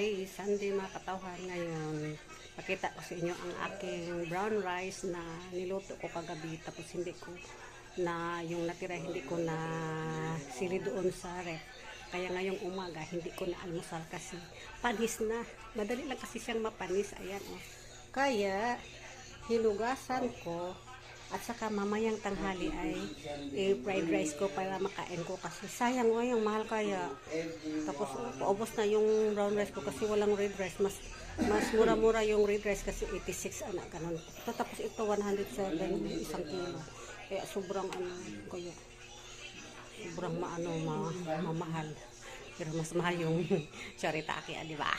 Today is Sunday mga katawhan. Ngayon, pakita ko sa inyo ang aking brown rice na niluto ko kagabi. Tapos hindi ko na, yung natira hindi ko na sili doon sa ref. Kaya ngayong umaga, hindi ko na almusal kasi panis na. Madali lang kasi siyang mapanis. Ayan o. Kaya, hinugasan ko. At saka mamayang tanghali ay fried rice ko para makain ko kasi sayang o yung mahal kaya. Tapos paubos na yung brown rice ko kasi walang red rice. Mas mura-mura yung red rice kasi 86 anak ganun. Ito, tapos ito 107 isang kilo. Kaya sobrang kaya sobrang mamahal. Pero mas mahal yung charitaki, di ba?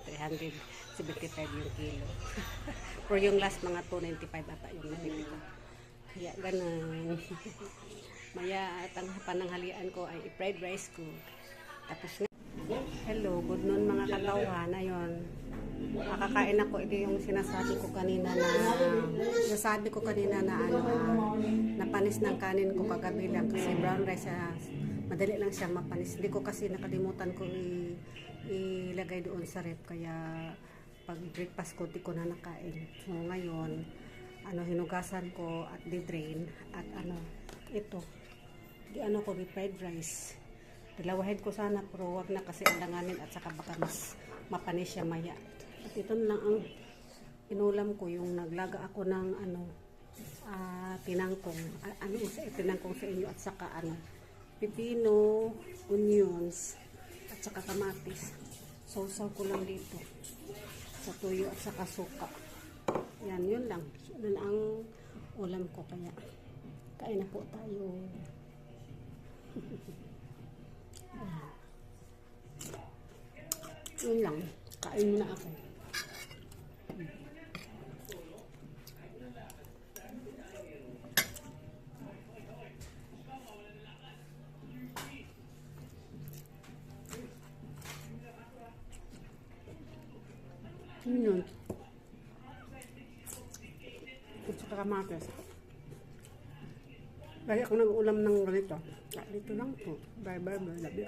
375 yung kilo. Pero yung last mga 295 ata yung nabili ko. Kaya ganun. Maya pananghalian ko ay fried rice ko. Tapos hello, good noon mga katawhan. Ayun. Makakain ako. Ito yung sinasabi ko kanina na napanis ng kanin ko kagabi lang kasi brown rice madali lang siya mapanis. Hindi ko kasi nakalimutan ko ilagay doon sa ref kaya pag breakfast ko di ko na nakain. So ngayon hinugasan ko at di-drain at ito ko di fried rice. Dalawahin ko sana pero wag na kasi alanganin at saka baka mas mapanis siya maya. At ito na lang ang inulam ko, yung naglaga ako ng tinangkong. Tinangkong sa inyo at saka pipino, onions at saka kamatis. Sausaw ko lang dito sa tuyo at saka suka. Yan, yun lang. Yun ang ulam ko kaya kain na po tayo. Yun lang. Kain muna ako. Yun. At saka kamatis. Kaya ako nag-ulam ng ganito. Dito lang po. Bye-bye. Labi.